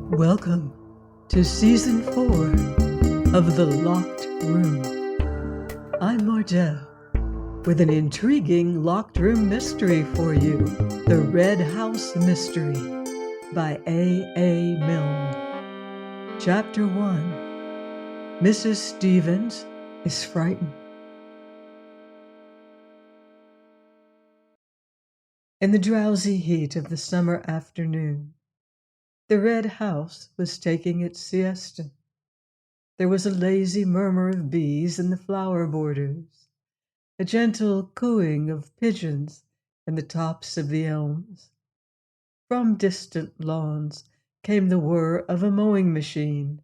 Welcome to Season 4 of The Locked Room. I'm Mardell with an intriguing locked room mystery for you, The Red House Mystery by A. Milne. Chapter 1, Mrs. Stevens is Frightened. In the drowsy heat of the summer afternoon, the red house was taking its siesta. There was a lazy murmur of bees in the flower borders, a gentle cooing of pigeons in the tops of the elms. From distant lawns came the whir of a mowing machine,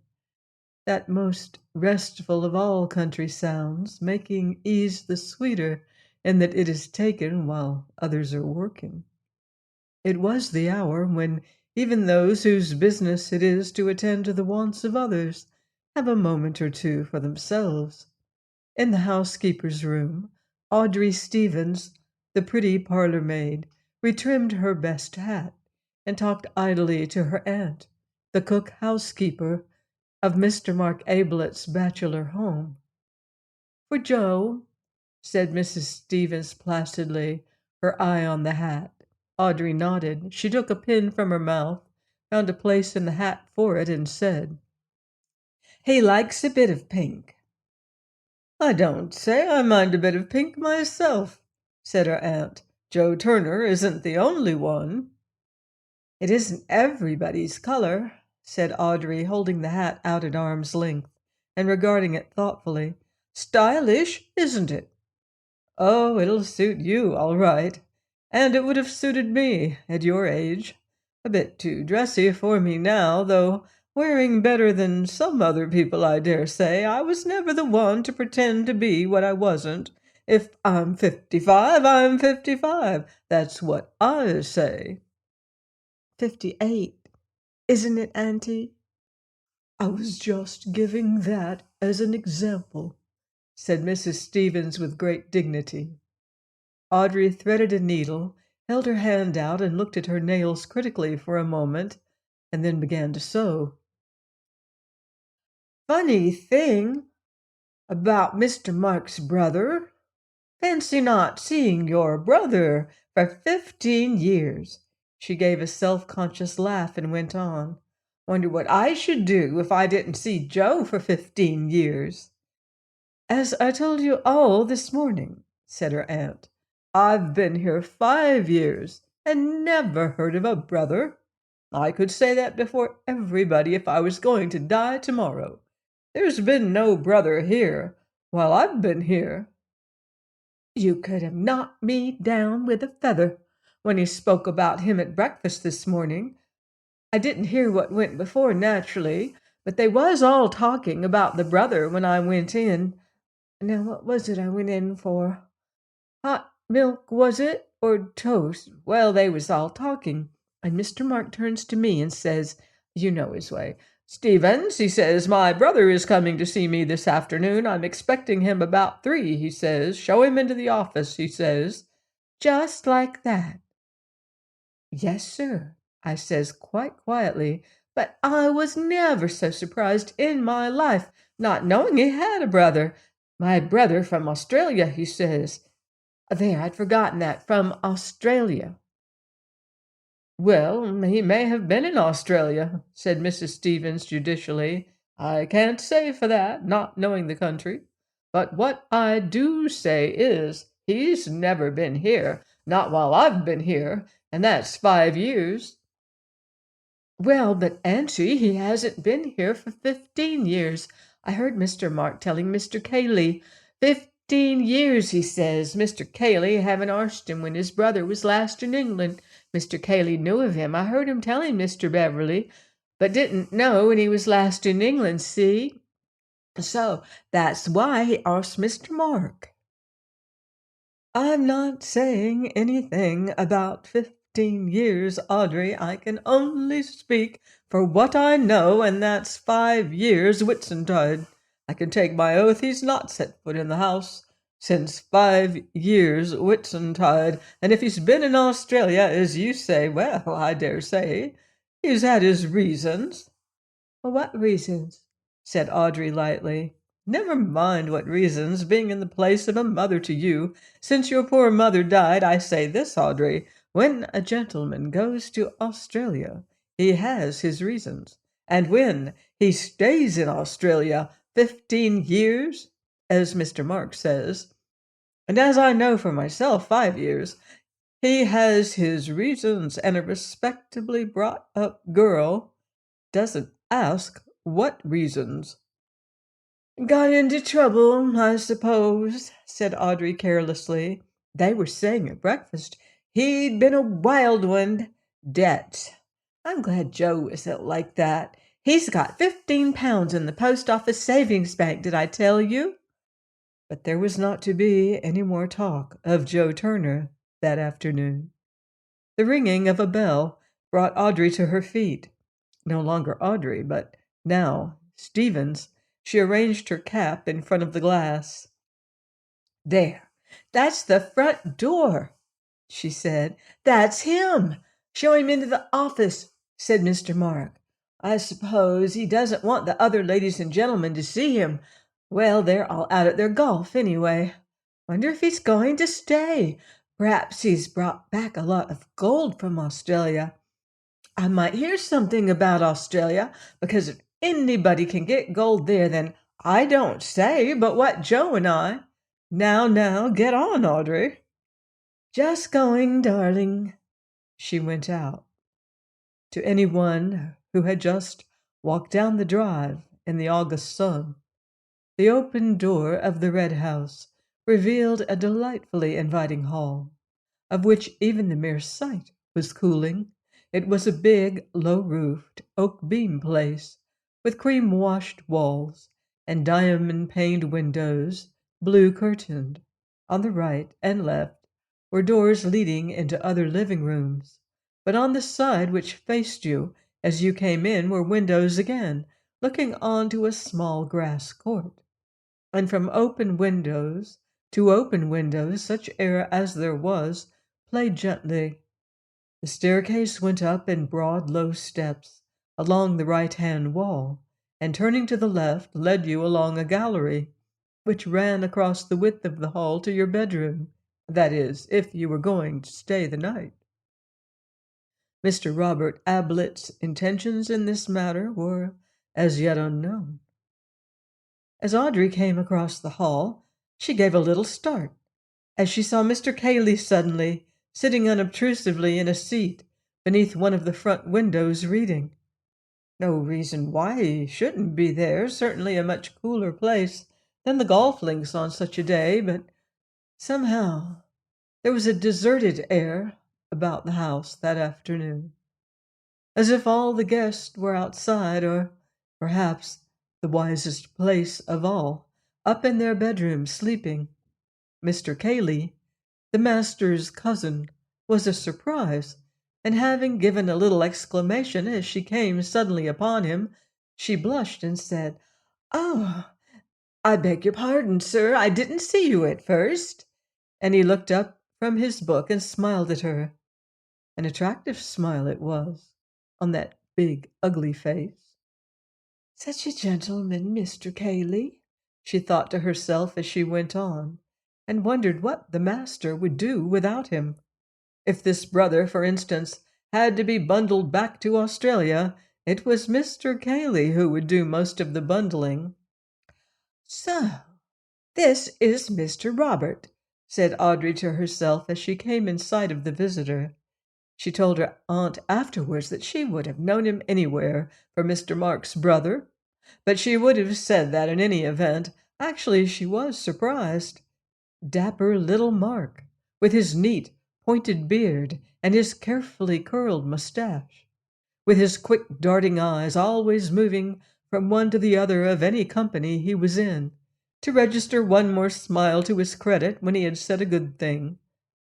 that most restful of all country sounds, making ease the sweeter in that it is taken while others are working. It was the hour when even those whose business it is to attend to the wants of others have a moment or two for themselves. In the housekeeper's room, Audrey Stevens, the pretty parlor maid, retrimmed her best hat and talked idly to her aunt, the cook housekeeper of Mr. Mark Ablett's bachelor home. "For Joe," said Mrs. Stevens placidly, her eye on the hat. Audrey nodded. She took a pin from her mouth, found a place in the hat for it, and said, "He likes a bit of pink." "I don't say I mind a bit of pink myself," said her aunt. "Joe Turner isn't the only one." "It isn't everybody's color," said Audrey, holding the hat out at arm's length and regarding it thoughtfully. "Stylish, isn't it?" "Oh, it'll suit you, all right. And it would have suited me at your age. A bit too dressy for me now, though wearing better than some other people, I dare say. I was never the one to pretend to be what I wasn't. If I'm 55, I'm 55. That's what I say." 58, isn't it, Auntie? "I was just giving that as an example," said Mrs. Stevens with great dignity. Audrey threaded a needle, held her hand out, and looked at her nails critically for a moment, and then began to sew. "Funny thing about Mr. Mark's brother. Fancy not seeing your brother for 15 years. She gave a self-conscious laugh and went on. "Wonder what I should do if I didn't see Joe for 15 years. "As I told you all this morning," said her aunt, "I've been here 5 years and never heard of a brother. I could say that before everybody if I was going to die tomorrow. There's been no brother here while I've been here." "You could have knocked me down with a feather when he spoke about him at breakfast this morning. I didn't hear what went before, naturally, but they was all talking about the brother when I went in. Now, what was it I went in for? Hot milk, was it? Or toast? Well, they was all talking. And Mr. Mark turns to me and says, you know his way, 'Stevens,' he says, 'my brother is coming to see me this afternoon. I'm expecting him about 3, he says. 'Show him into the office,' he says." Just like that. "Yes, sir," I says quite quietly, but I was never so surprised in my life, not knowing he had a brother. "My brother from Australia," he says. There, I'd forgotten that, from Australia. "Well, he may have been in Australia," said Mrs. Stevens judicially. "I can't say for that, not knowing the country. But what I do say is, he's never been here, not while I've been here, and that's 5 years. "Well, but Auntie, he hasn't been here for 15 years. I heard Mr. Mark telling Mr. Cayley. 15 years, he says. Mr. Cayley having arsted him when his brother was last in England. Mr. Cayley knew of him. I heard him telling Mr. Beverley, but didn't know when he was last in England, see? So that's why he asked Mr. Mark." "I'm not saying anything about 15 years, Audrey. I can only speak for what I know, and that's 5 years Whitsuntide. I can take my oath he's not set foot in the house Since 5 years Whitsuntide, and if he's been in Australia, as you say, well, I dare say he's had his reasons." "Well, what reasons?" said Audrey lightly. "Never mind what reasons, being in the place of a mother to you. Since your poor mother died, I say this, Audrey, when a gentleman goes to Australia, he has his reasons. And when he stays in Australia 15 years, as Mr. Mark says, and as I know for myself 5 years, he has his reasons, and a respectably brought up girl doesn't ask what reasons." "Got into trouble, I suppose," said Audrey carelessly. "They were saying at breakfast he'd been a wild one. Debts. I'm glad Joe isn't like that. He's got £15 in the post office savings bank, did I tell you?" But there was not to be any more talk of Joe Turner that afternoon. The ringing of a bell brought Audrey to her feet. No longer Audrey, but now Stevens. She arranged her cap in front of the glass. "There, that's the front door," she said. "That's him. Show him into the office," said Mr. Mark. "I suppose he doesn't want the other ladies and gentlemen to see him. Well, they're all out at their golf, anyway. Wonder if he's going to stay. Perhaps he's brought back a lot of gold from Australia. I might hear something about Australia, because if anybody can get gold there, then I don't say but what Joe and I— Now, get on, Audrey." "Just going, darling." She went out. To anyone who had just walked down the drive in the August sun, the open door of the Red House revealed a delightfully inviting hall, of which even the mere sight was cooling. It was a big, low-roofed, oak-beam place, with cream-washed walls and diamond-paned windows, blue-curtained. On the right and left were doors leading into other living rooms, but on the side which faced you as you came in were windows again, looking on to a small grass court. And from open windows to open windows, such air as there was played gently. The staircase went up in broad, low steps along the right-hand wall, and turning to the left led you along a gallery, which ran across the width of the hall to your bedroom, that is, if you were going to stay the night. Mr. Robert Ablett's intentions in this matter were as yet unknown. As Audrey came across the hall, she gave a little start as she saw Mr. Cayley suddenly sitting unobtrusively in a seat beneath one of the front windows reading. No reason why he shouldn't be there, certainly a much cooler place than the golf links on such a day, but somehow there was a deserted air about the house that afternoon, as if all the guests were outside, or perhaps, the wisest place of all, up in their bedrooms sleeping. Mr. Cayley, the master's cousin, was a surprise, and having given a little exclamation as she came suddenly upon him, she blushed and said, "Oh, I beg your pardon, sir. I didn't see you at first." And he looked up from his book and smiled at her. An attractive smile it was, on that big, ugly face. "Such a gentleman, Mr. Cayley," she thought to herself as she went on, and wondered what the master would do without him. If this brother, for instance, had to be bundled back to Australia, it was Mr. Cayley who would do most of the bundling. "So, this is Mr. Robert," said Audrey to herself as she came in sight of the visitor. She told her aunt afterwards that she would have known him anywhere for Mr. Mark's brother, but she would have said that in any event. Actually, she was surprised. Dapper little Mark, with his neat, pointed beard and his carefully curled mustache, with his quick, darting eyes always moving from one to the other of any company he was in, to register one more smile to his credit when he had said a good thing,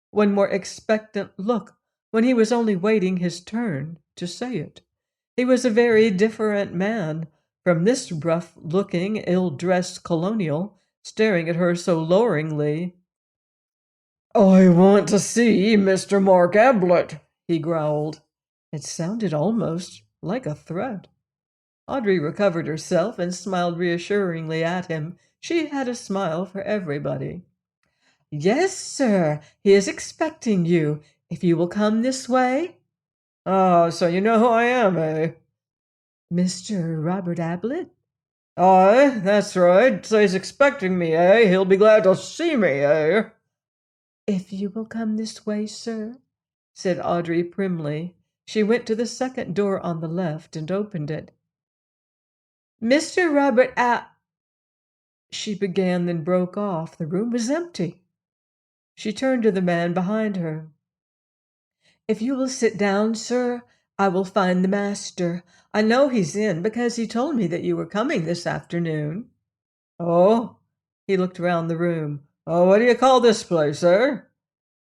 one more expectant look when he was only waiting his turn to say it. He was a very different man from this rough-looking, ill-dressed colonial staring at her so loweringly. "I want to see Mr. Mark Ablett," he growled. It sounded almost like a threat. Audrey recovered herself and smiled reassuringly at him. She had a smile for everybody. "Yes, sir, he is expecting you. If you will come this way." "Ah, so you know who I am, eh?" "Mr. Robert Ablett?" "Aye, that's right. So he's expecting me, eh? He'll be glad to see me, eh?" "If you will come this way, sir," said Audrey primly. She went to the second door on the left and opened it. "Mr. Robert she began, then broke off. The room was empty. She turned to the man behind her. "If you will sit down, sir, I will find the master. I know he's in because he told me that you were coming this afternoon." "Oh?" He looked round the room. "Oh, what do you call this place, eh?"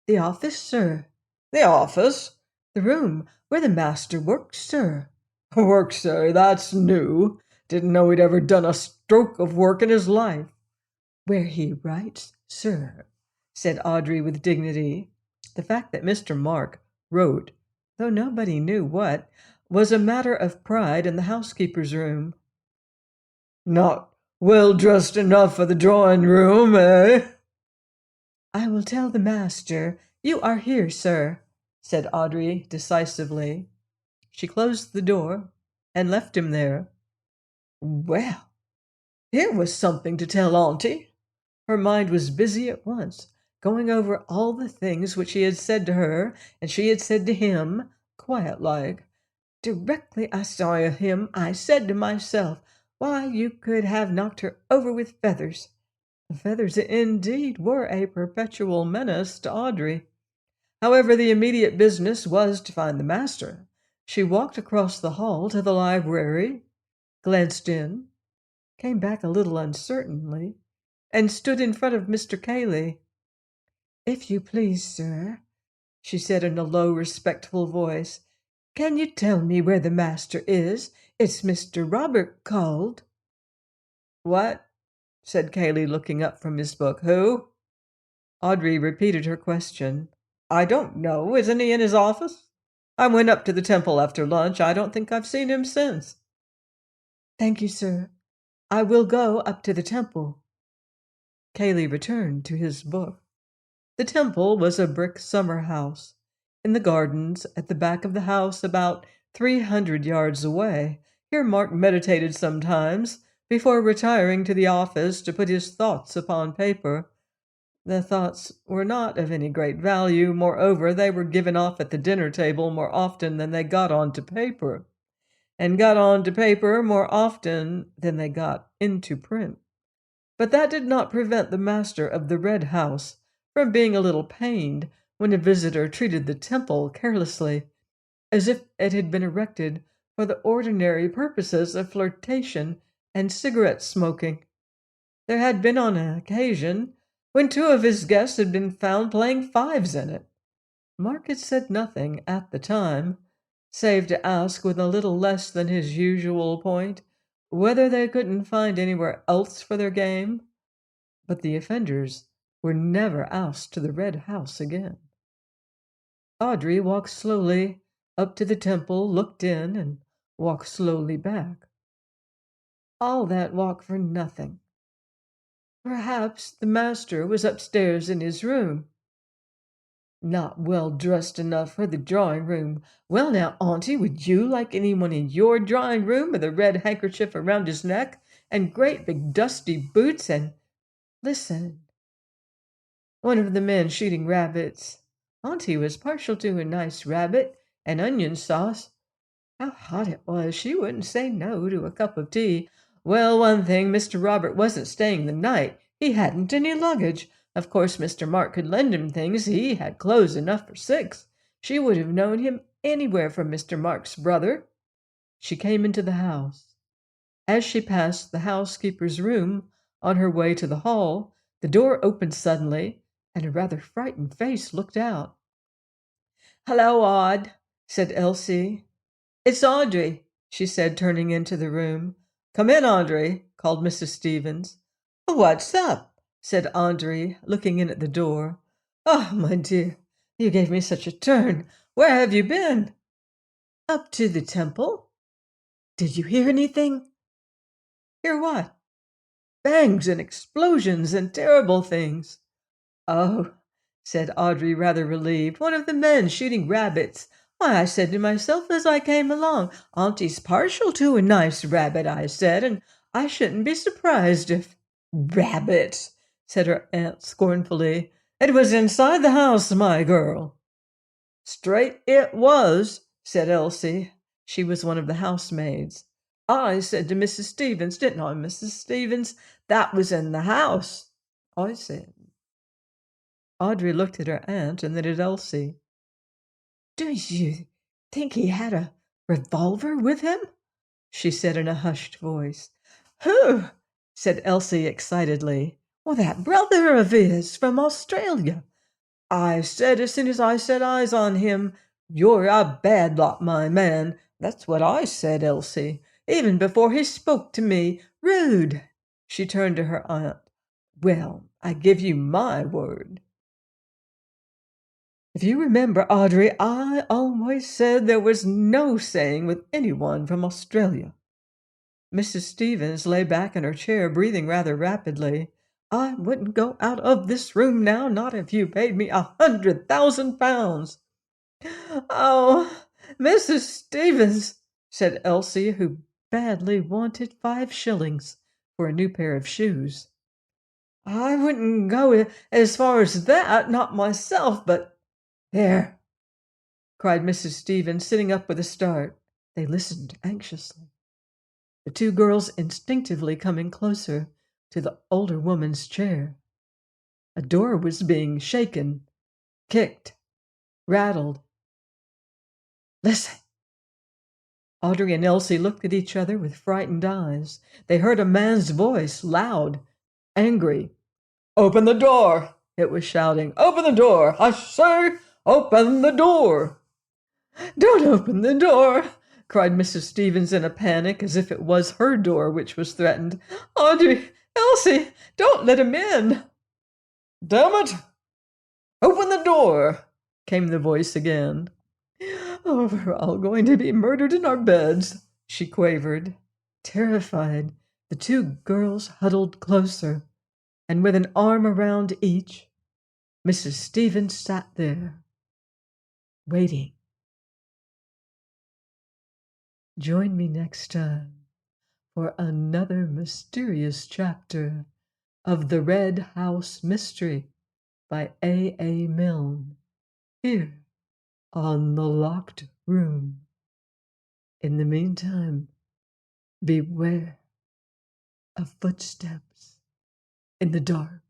"The office, sir." "The office?" "The room where the master works, sir." "Works, eh? That's new. Didn't know he'd ever done a stroke of work in his life." "Where he writes, sir," said Audrey with dignity. The fact that Mr. Mark wrote, though nobody knew what, was a matter of pride in the housekeeper's room. "Not well dressed enough for the drawing room, eh?" "I will tell the master you are here, sir," said Audrey decisively. She closed the door and left him there. Well, here was something to tell Auntie. Her mind was busy at once, going over all the things which he had said to her and she had said to him, quiet like. Directly I saw him, I said to myself, why, you could have knocked her over with feathers. The feathers indeed were a perpetual menace to Audrey. However, the immediate business was to find the master. She walked across the hall to the library, glanced in, came back a little uncertainly, and stood in front of Mr. Cayley. "If you please, sir," she said in a low, respectful voice, "can you tell me where the master is? It's Mr. Robert called." "What?" said Cayley, looking up from his book. "Who?" Audrey repeated her question. "I don't know. Isn't he in his office? I went up to the temple after lunch. I don't think I've seen him since." "Thank you, sir. I will go up to the temple." Cayley returned to his book. The temple was a brick summer house. In the gardens at the back of the house, about 300 yards away, here Mark meditated sometimes before retiring to the office to put his thoughts upon paper. The thoughts were not of any great value. Moreover, they were given off at the dinner table more often than they got on to paper, and got on to paper more often than they got into print. But that did not prevent the master of the Red House from being a little pained when a visitor treated the temple carelessly, as if it had been erected for the ordinary purposes of flirtation and cigarette smoking. There had been on an occasion when two of his guests had been found playing fives in it. Mark had said nothing at the time, save to ask with a little less than his usual point whether they couldn't find anywhere else for their game. But the offenders were never asked to the Red House again. Audrey walked slowly up to the temple, looked in, and walked slowly back. All that walk for nothing. Perhaps the master was upstairs in his room. Not well dressed enough for the drawing room. Well now, Auntie, would you like anyone in your drawing room with a red handkerchief around his neck and great big dusty boots and listen. One of the men shooting rabbits. Auntie was partial to a nice rabbit and onion sauce. How hot it was! She wouldn't say no to a cup of tea. Well, one thing, Mr. Robert wasn't staying the night. He hadn't any luggage. Of course, Mr. Mark could lend him things. He had clothes enough for 6. She would have known him anywhere from Mr. Mark's brother. She came into the house. As she passed the housekeeper's room on her way to the hall, the door opened suddenly, and a rather frightened face looked out. "Hello, Aud," said Elsie. "It's Audrey," she said, turning into the room. "Come in, Audrey," called Mrs. Stevens. "What's up?" said Audrey, looking in at the door. "Oh, my dear, you gave me such a turn. Where have you been?" "Up to the temple." "Did you hear anything?" "Hear what?" "Bangs and explosions and terrible things." "Oh," said Audrey, rather relieved, "one of the men shooting rabbits. Why, I said to myself as I came along, Auntie's partial to a nice rabbit, I said, and I shouldn't be surprised if—" "Rabbit!" said her aunt scornfully. "It was inside the house, my girl." "Straight it was," said Elsie. She was one of the housemaids. "I said to Mrs. Stevens, didn't I, Mrs. Stevens, that was in the house?" I said. Audrey looked at her aunt and then at Elsie. "Do you think he had a revolver with him?" she said in a hushed voice. "Who?" said Elsie excitedly. "Well, that brother of his from Australia. I said as soon as I set eyes on him, 'You're a bad lot, my man.' That's what I said, Elsie, even before he spoke to me. Rude." She turned to her aunt. "Well, I give you my word." "If you remember, Audrey, I always said there was no saying with anyone from Australia." Mrs. Stevens lay back in her chair, breathing rather rapidly. "I wouldn't go out of this room now, not if you paid me £100,000. "Oh, Mrs. Stevens," said Elsie, who badly wanted 5 shillings for a new pair of shoes. "I wouldn't go as far as that, not myself, but—" "There!" cried Mrs. Stevens, sitting up with a start. They listened anxiously, the 2 girls instinctively coming closer to the older woman's chair. A door was being shaken, kicked, rattled. "Listen!" Audrey and Elsie looked at each other with frightened eyes. They heard a man's voice, loud, angry. "Open the door!" it was shouting. "Open the door! I say, open the door!" "Don't open the door!" cried Mrs. Stevens in a panic, as if it was her door which was threatened. "Audrey, Elsie, don't let him in!" "Damn it! Open the door!" came the voice again. "Oh, we're all going to be murdered in our beds," she quavered. Terrified, the 2 girls huddled closer, and with an arm around each, Mrs. Stevens sat there, waiting. Join me next time for another mysterious chapter of The Red House Mystery by A. Milne, here on The Locked Room. In the meantime, beware of footsteps in the dark.